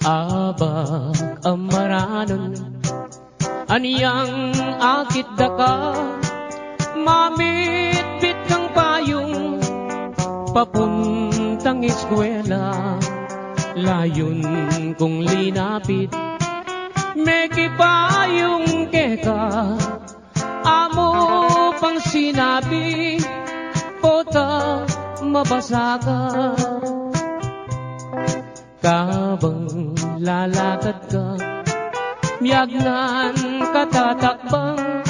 Abag amaranon aniyang akit daka, mamit-bit kang payong papuntang eskwela. Layon kong linapit, may kipayong keka, amo pang sinabi, pota mabasa ka. Kabang lalakad ka, miyagnan katatakbang,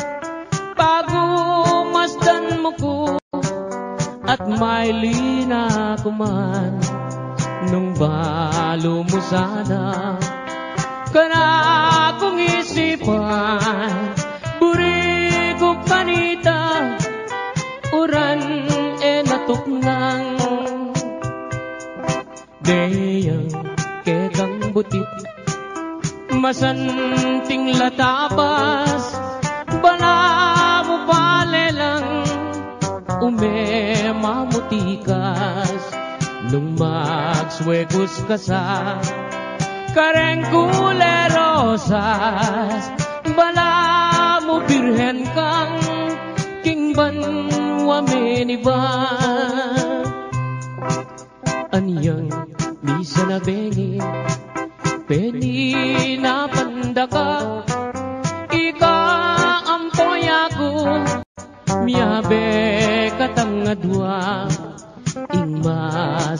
bago masdan mo ko at may lina kuman. Nung balo mo sana kana kong isipan, buri ko kanita uran natuknang deyang kekang butit masanting latabas, bala mo palelang umemamutikas. Nung magswegos ka sa kareng kulerosas, bala mo birhen kang kingban wameniba. Anyang misa na bengi, peni na pandaka, ika ampoy ako, miyabe katangadwa. Ingma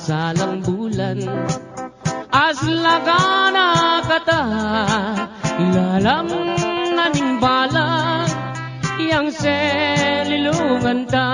salang bulan aslagana kata, lalam naning bala yang selilungan ta.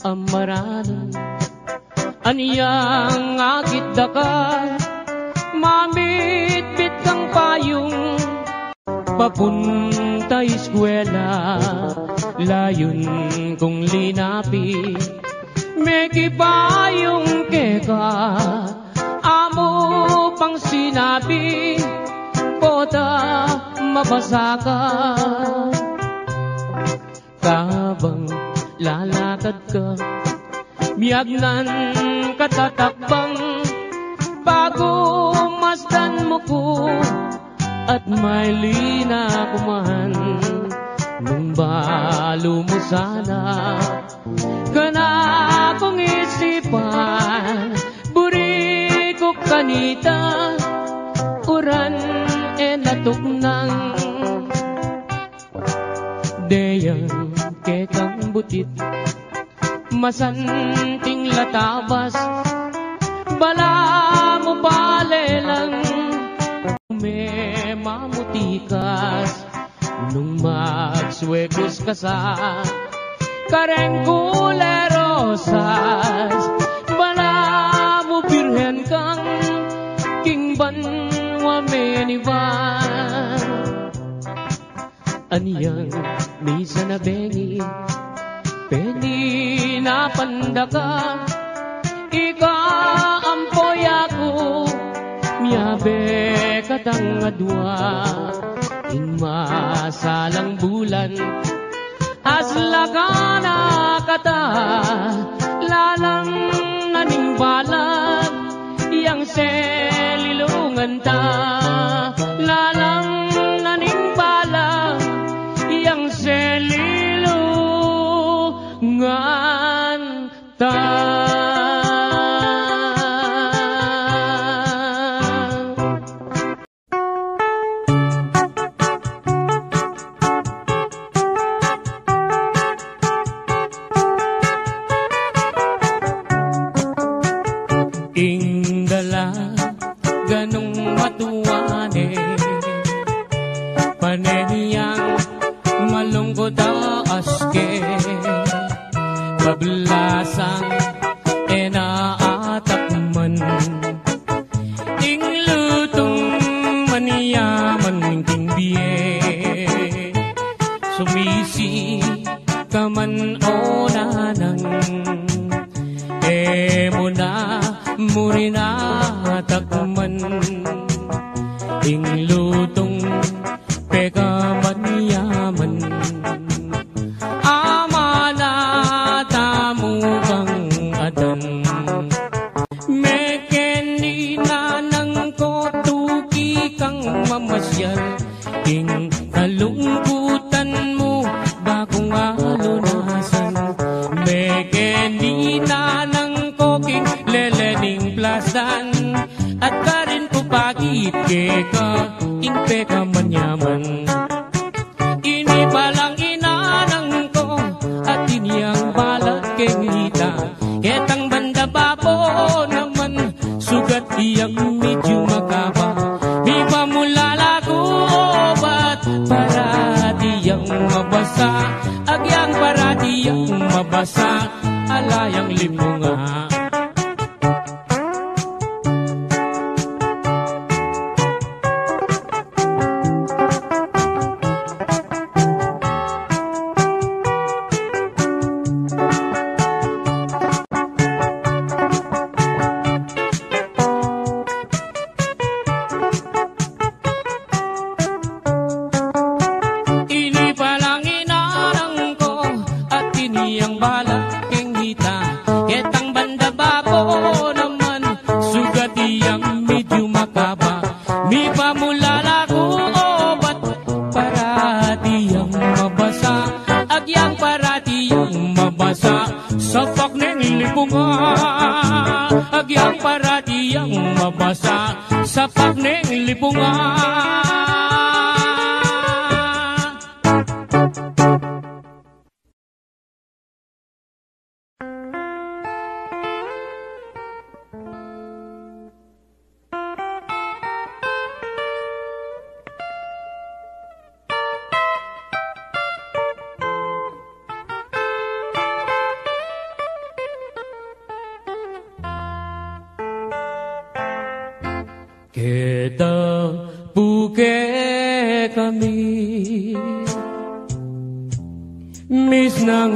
Amaranan aniyang akit daka, mamit-bit kang payong papunta eskwela. Layon kong linapit, may kipayong keka, amo pang sinabi, pota mabasa ka. Kabang lalakad ka, miyagnan katatakbang, bago masdan mo ko at may lina kuman. Nung balo mo sana kana kong isipan, buri ko kanita uran natuknang deyang kekang butit masanting latabas, bala mo palelang umemamutikas. Nung magswegos ka sa kareng kulerosas, bala mo birhen kang kingban wamenivan. Aniyang misa na bengi, peni na pandaka, ika ampoy ako, miyabe katangadwa. Ingma salang bulan aslagana kata, lalang naning balag yang selilungan ta. Lalang naning balag yang selilungan ta. Ingdala ganong matuwane, paneniyang malungkot aske, kablasang enaatakman, sumisi ka man o nanang mo na muri na takman ing lutong peka man yaman amana tamu kang adan mekeni nanang ko tuki kang mamasyal ing kalungkutan mo bakong alunasan mekeni nanang koking lelening plasan at karin ko pagit keka ing peka manyaman ini palang inanang ko at iniyang balat kengita etang banda bapo naman sugat iyang medyo makaba di ba mulala ko obat para diyang mabasa agyang para diyang mabasa alayang limunga agyang para diyang mabasa sa pagning lipungan. Kita puke kami mis ng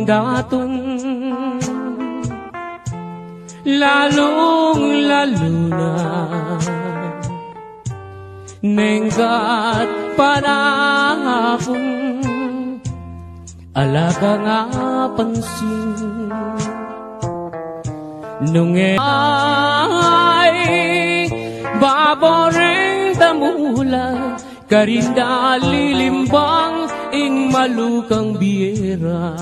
daton lalong-lalo na nenggat panahon alaga nga pansin nung ay baboreng tamula karinda lilimbang ing malukang biera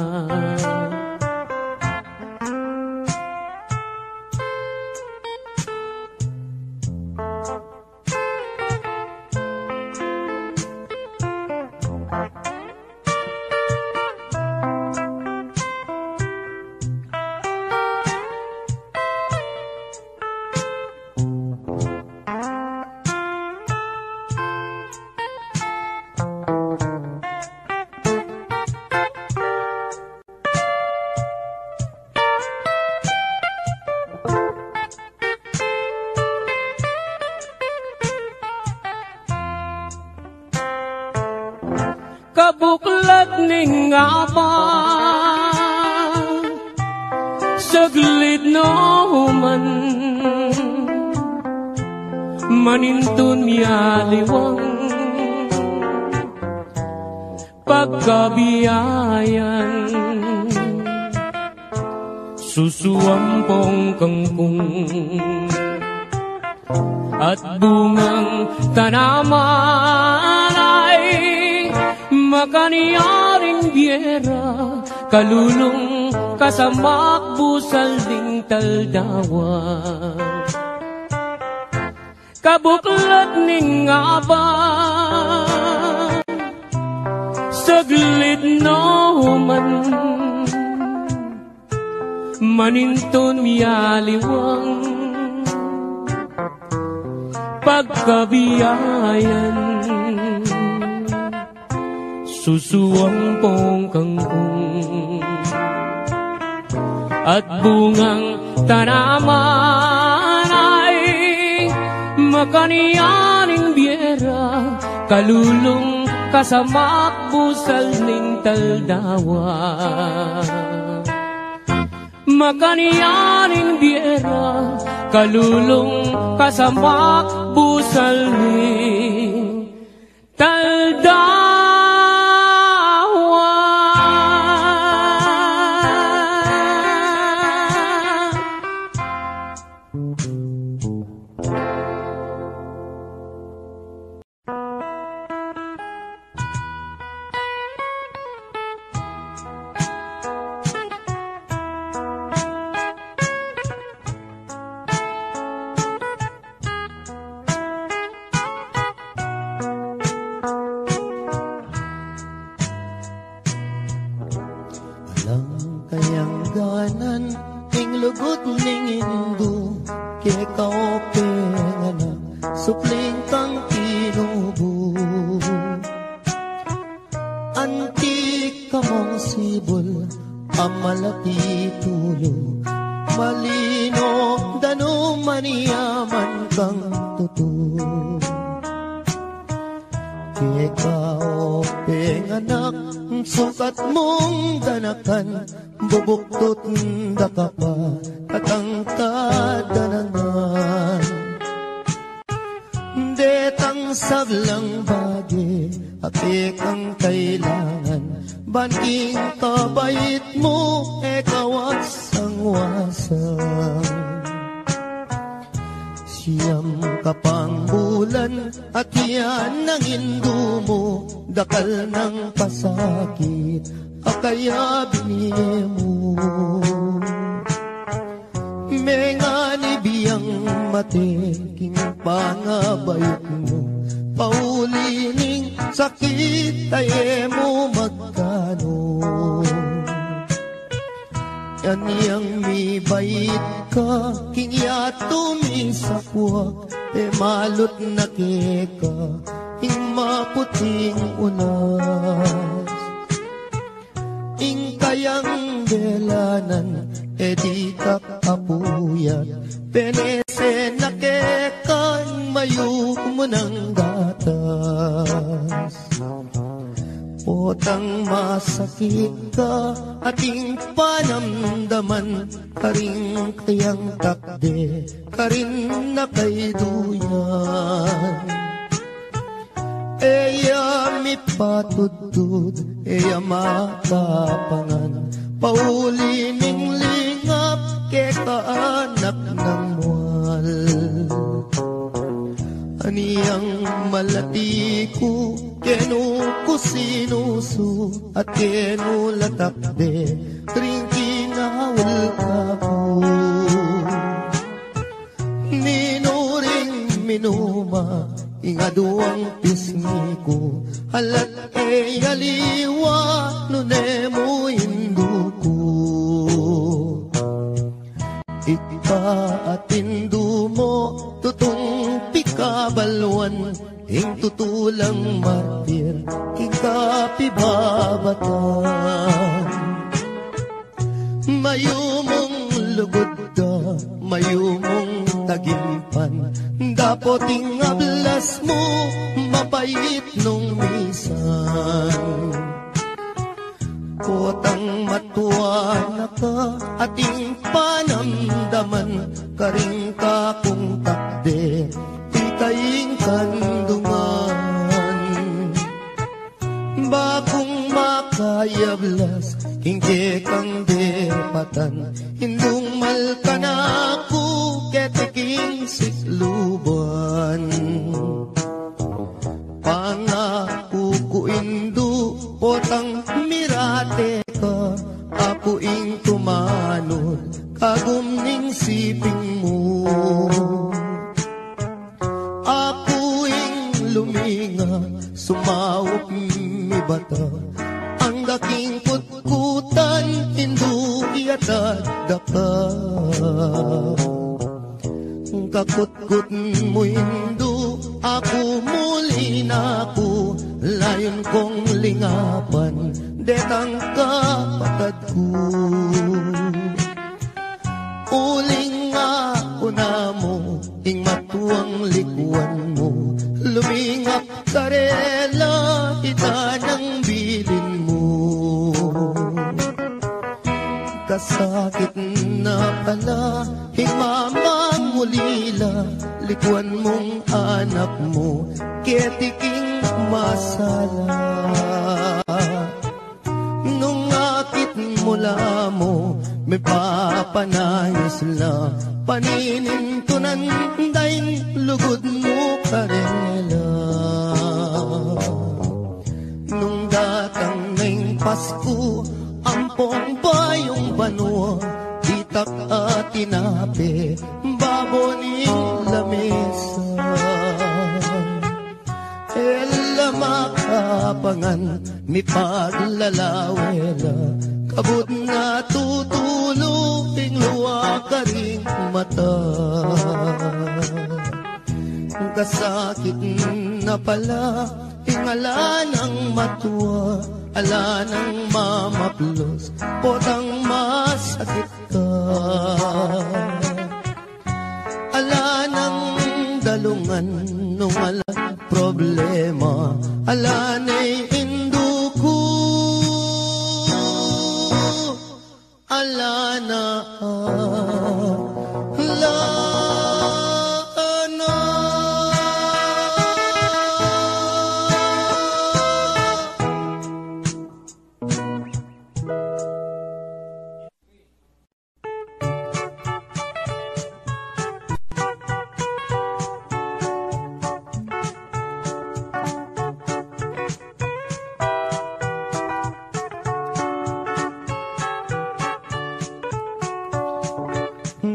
kabuklat ning apa saglit no man manintun miyaliwang pagkabiyayan susuampong kangkong at bungang tanaman ay makaniyaring biera kalulong kasamak busal ding taldawa kabuklat ning aba saglit no man manintun miyaliwang pagkabiyayan susuampong kangkong at bungang tanaman ay makaniyaning biera kalulong kasamak busal ning taldawa. Makaniyaning biera kalulong kasamak busal ning taldawa. Bubuktot daka pa at ang kadanangan. Detang saglang bagi, apik ang kailangan. Banking kabait mo, wasang-wasang. Siyam kapang bulan at yan ang hindu mo, dakal ng pasakit. Akaya binimo mengani biyang mateking pangabayot mo, paulining sakit tayo mo magkano. Yan yang mi bait ka kinya tumisakwak malot na keka ing maputing unas. Ing kayang belanan, di kakapuyat, penese na kekan mayu mo ng gatas. Potang masakit ka, ating panamdaman, karing kayang takde, karin na kay duyan. Eya mi patudud, eya matapangan, paulining lingap, kekaanak ng mual. Aniyang malati ko, kenu ko sinusu, at kenu latakde, ring kinawal ka ko. Ninuring minuma, ingaduang pisngi ko, halat yaliwa, nunemo induko. Ika at indu mo, tutong pikabalwan, ing tutulang martir, kikapibabatan. Mayumong lugod ka, mayumong tagimpan, dapoting ablas mo, mapait nung misan. Potang matuwa na ka, ating panamdaman, karing ka kung takde, ikaying kandungan. Bagong makayablas, kingke kang depatan, hindung malka na ako, ketiking sikluban. Pangako ko indu, potang mirate ka, ako ing tumanod, kagumning siping mo. Ako ing luminga, sumawak mi bata, ang daking kutkutan, hindu iatad daka. Kakutkut mo hindu, ako muli na ako, layon kong lingapan, detang kapatad ko. Uling ako na mo, ing matuang likuan mo, lumingap karela, ita kasakit na pala, himamang ulila, likuan mong anak mo, ketiking masala. Nung akit mula mo, may papanayos la, paninintunan daing lugod mo karela. Nung datang ngayong Pasko, ampong bayong banwa, itak at tinapi, baboning lamesa. Ela makapangan, mi paglalawela, kabut na tutulong, luwa ka rin mata. Kasakit na pala, ingala ng matuwa, ala ng mamaplos, potang masakit ka. Ala ng dalungan, nung ala problema, ala na'y induko, ala na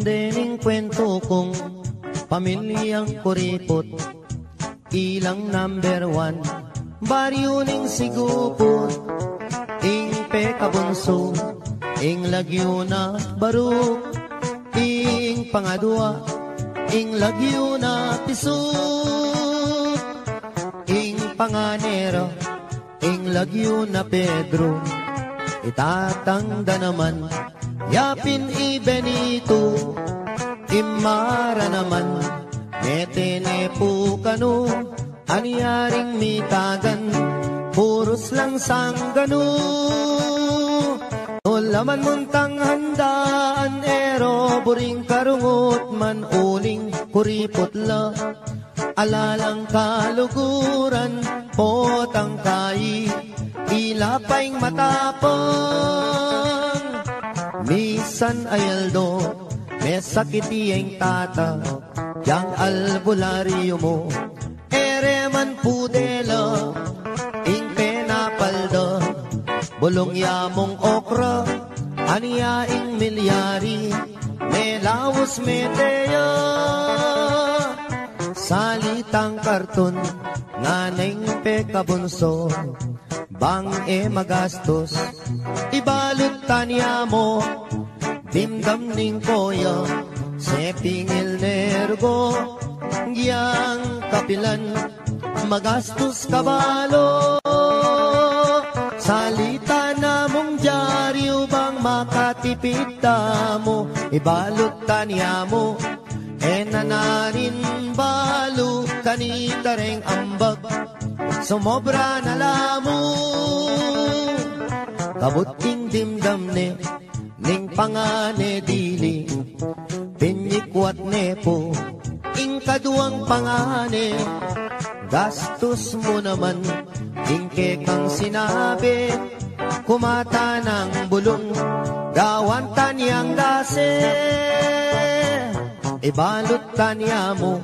dening kwento kong pamilyang kuripot, ilang number 1, baryo ning sigupot, ing pekabunso, ing lagyo na baruk, ing pangadwa, ing lagyo na pisuk, ing panganero, ing lagyo na Pedro, itatangda naman, yapin i Benito, imara naman, netene po kano, anyaring mitagan, puros lang sanggano. Laman muntang handaan, ero buring karungot man uling kuripot la, alalang kaluguran, potang kai, ilapaing matapang. Misan ayaldo, may sakitiyeng tata, yang albularyo mo, ereman pudela, ing penapalda, bulong yamong okra, aniyaing milyari, may lawas meteya. Salitang karton, nganeng pekabunso, bang magastos, ibalot tanya mo, dimdam ning koya, sepingil nergo, giyang kapilan, magastos kabalo. Salita na mong dyaryo, bang makatipid mo, ibalot tanya mo, nanarin balo, kanita ring ambag, sumobra na lamo. Kabuting dimdam ne, ning pangane dili, pinyikwat nepo, ing kaduang pangane, gastos mo naman, ing kekang sinabi, kumata ng bulong, gawan tanyang dase, ibalot tanya mo,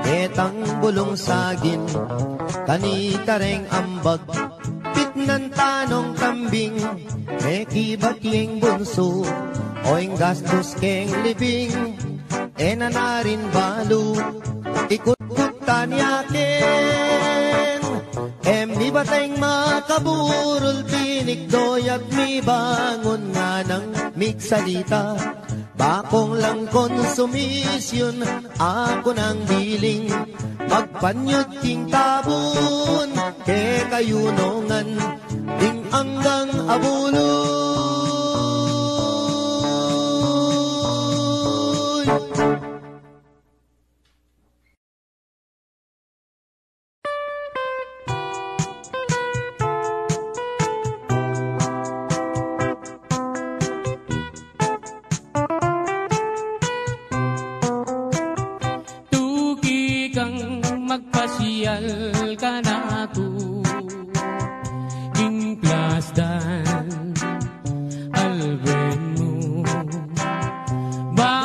etang bulong sagin, kanita ring ambag, pitnan tanong kambing, mekibat yung bunso, oing gastos keng libing, nanarin balo, ikut-kut tanyakin, mi bateng makaburol, pinikdoy at mi bangon nga ng miksalita, bakong lang konsumisyon, ako nang biling, magpanyot king tabon, ke kayunongan, ding anggang abuloy. plasdan alben mo ba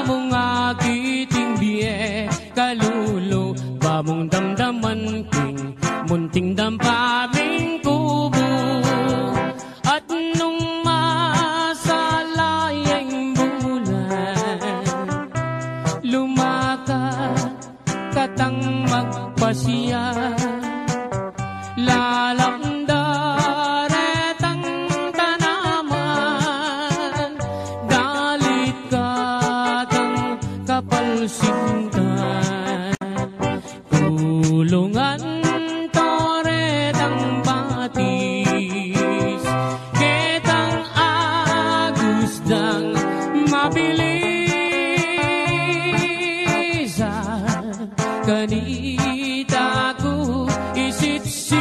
mong akiting biye kalulo ba mong damdaman king munting dampaming kubo at nung masalayang bulan lumakad katang magpasya lalamdaretang tanaman dalit katang kapalsintan kulungan toretang batis ketang agusdang mabilisa kanita ko isitsit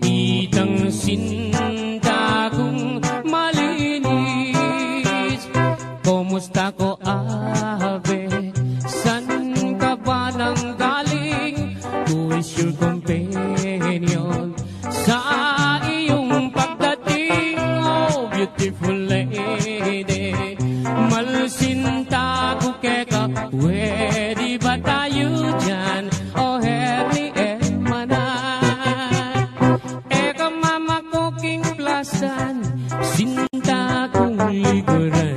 itang sinta kong malinis kumusta ko abe san ka ba nang galing who is your companion sa iyong pagdating oh beautiful lady malsinta ko keka pwede ba tayo dyan oh herni manan eka mama ko king plasan sinta kong likuran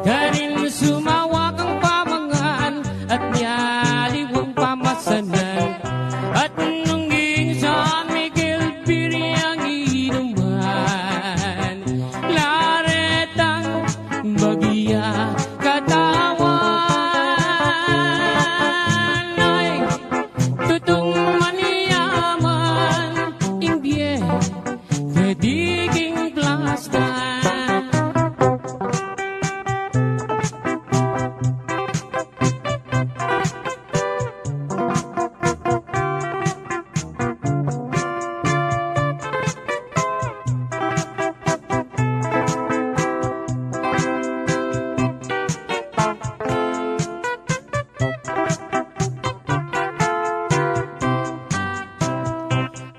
kanin sumawa kang pamangan at nyaliwang pamasanan at nung San Miguel Piriang inuman laretang bagya katawan ay tutong maniyaman imbye kadiging plastan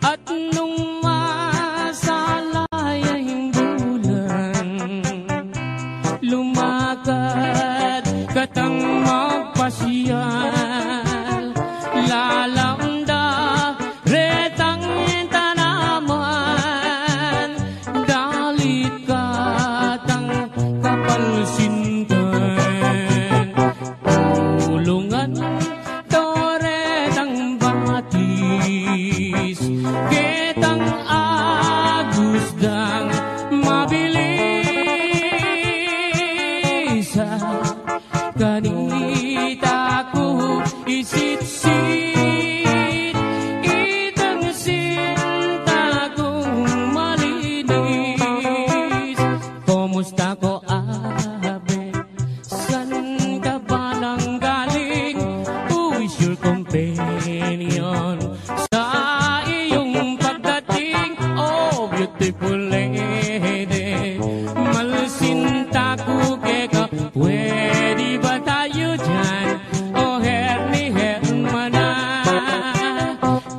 at nung masalayang bulan lumakad katang magpasyal lalamda retang tanaman dalit katang kapalsintan tulungan toretang batis ketang agusdang mabilisa kanita ko isitsit itang sinta kong malinis kumusta ko abe san ka ba nang galing who is your companion sa iyong pagdating oh beautiful lady malsinta ko keka pwede ba tayo dyan oh herni hermana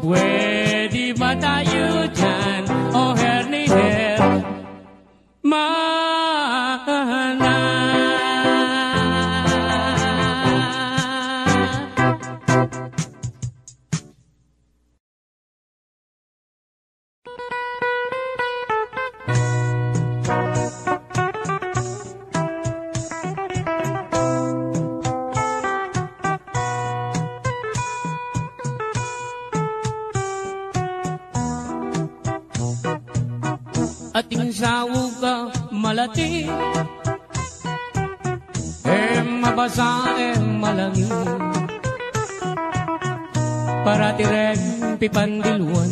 pwede ba tayo dyan oh herni hermana ating sawog ka malati mabasa malangi para tireng pipandiluan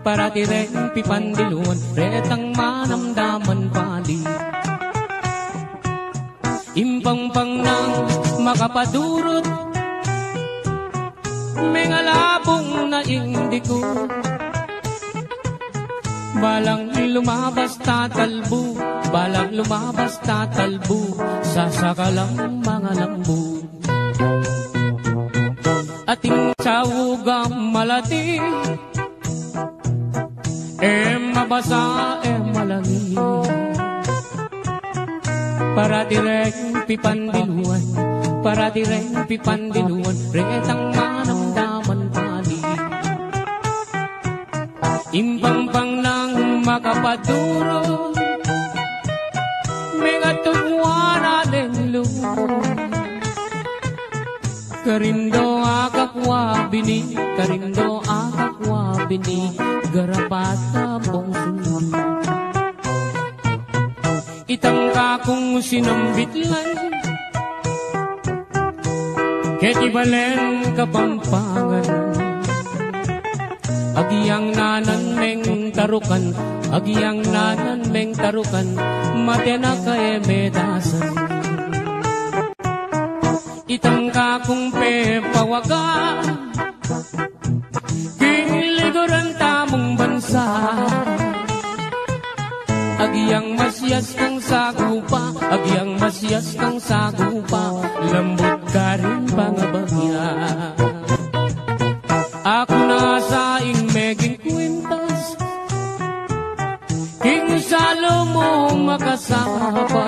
para tireng pipandiluan retang manamdaman pali impangpang nang makapadurot mengalabong na indiko balang lumabas tatalbo balang lumabas tatalbo sa sakalang mga lambo ating sawugang malati mabasa, malangi. Para direng pipandiluan, para direng pipandiluan, retang manamdaman pali. Imbang-bang ng makapaduro, megatugwa natin lumo. Karindo akakwa bini, karindo akakwa bini, garapata mong sunod. Itang kakong sinambitlan, ketibalen kapampangan. Agiyang nanan meng tarukan, agiyang nanan meng tarukan, matena kay medasan. Itang kakong pepawaga, kiniliguran tamong bansa. Agiyang masyas kang sagupa, agiyang masyas kang sagupa, lambot ka rin pangabagya. Ako na sa meging kwintas, king salo mo makasapa.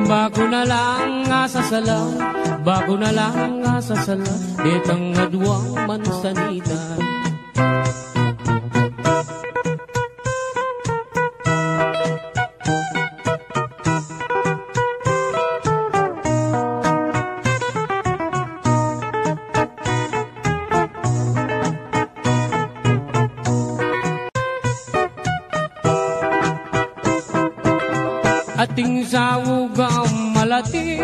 Bago na lang nga sasala, bago na lang nga sasala, detang nadwang mansanita. Ating sawugang malati,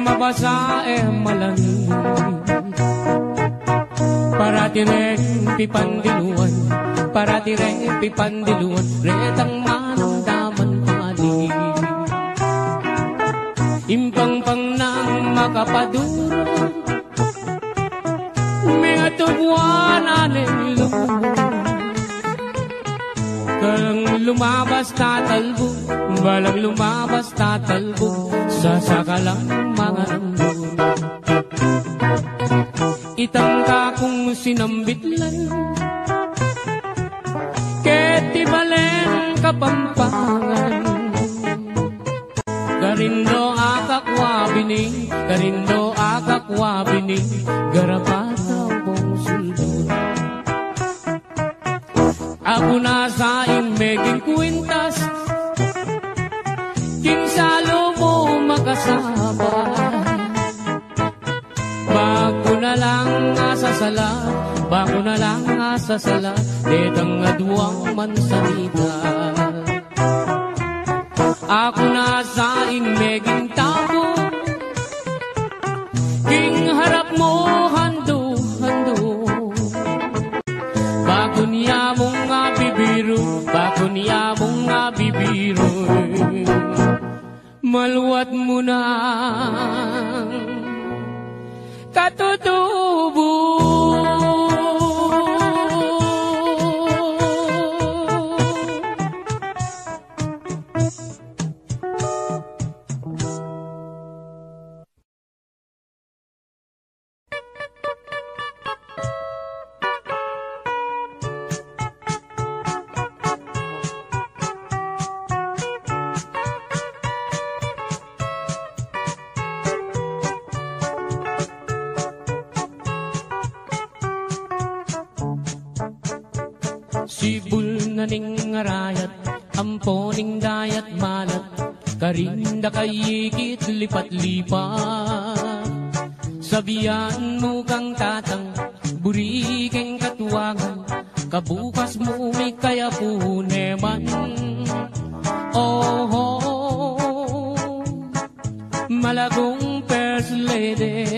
mabasa, malani. Para direng pipandiluan, para direng pipandiluan, retang manamdaman pali. Impang-pang ng makapaduro, mga tubuan aning lumo. Balang lumabas tatalbo, balang lumabas tatalbo, sa sakalang mga rambo. Itang kakong sinambitlan, ketibalen kapampangan. Karindo akakwa bini, karindo akakwa bini, garapata mong suldod. Ako na sa meging kwintas, king salo mo makasama. Bago na lang asasala, bago na lang asasala, detang aduang mansanita. Ako na sa meging tabo, king harap mo hando-hando. Bago niya mong bibiro, bago niya mong bibiro, maluwat mo na katutubo. Sibul na ning arayat, amponing dayat malat, karinda kayikit lipat-lipat. Sabihan mo kang tatang, burikeng katuwangan, kabukas mo may kaya puneman. Oh, malagong first lady,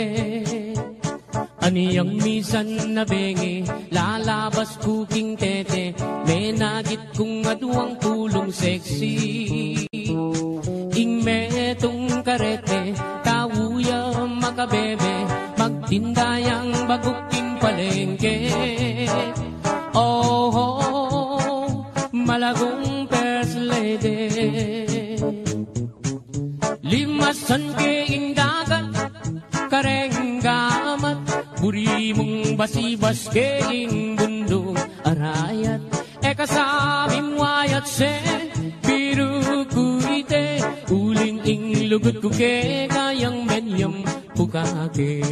aniyang misan na bengi, lalabas kuking tete, may nagit kong aduang tulong sexy. Ing metong karete, tawuya makabebe, magtindayang baguking palengke. Oh, malagong first lady, limasan keing dagat, kareng gamat, buri mong basibas keing bundong arayat kasabim wayat se biru kuite uling ing lugut kuke kayang menyam pukake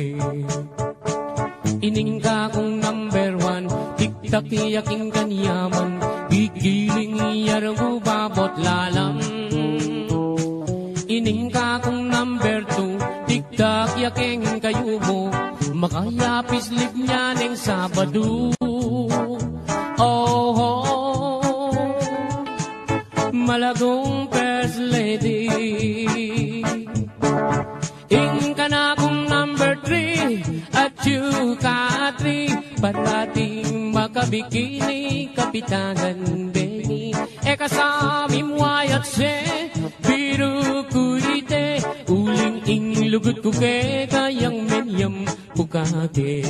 ining ka kong number one tiktak yaking kanyaman gigiling yarang babot lalang ining ka kong number two tiktak yaking kayo mo makayapis lip niya ng Sabado malagong first lady ing ka na kong number three at you ka three parating makabikini kapitanan bengi kasamim wayat se biru kuite uling ing lugut kuke kayang menyam pukake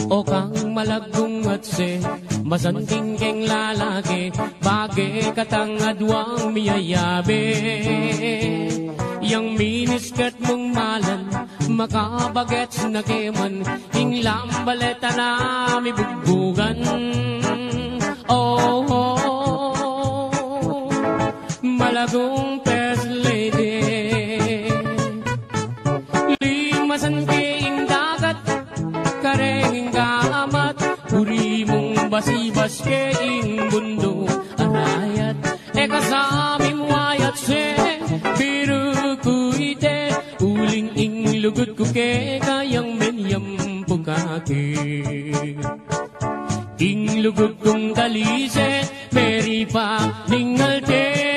o kang malagong at se masanting keng lalaki bagay katang adwang miyayabe yang miniskat mong malan makabagets na keman ing lambaleta na mibugbugan malagong first lady limasan keing dagat kareng gamat uri mong basibas keing bundo arayat kasamim wayat se biru kuite uling ing lugut kuke kayang menyam pukake ing lugut kong talise meri pa ningal te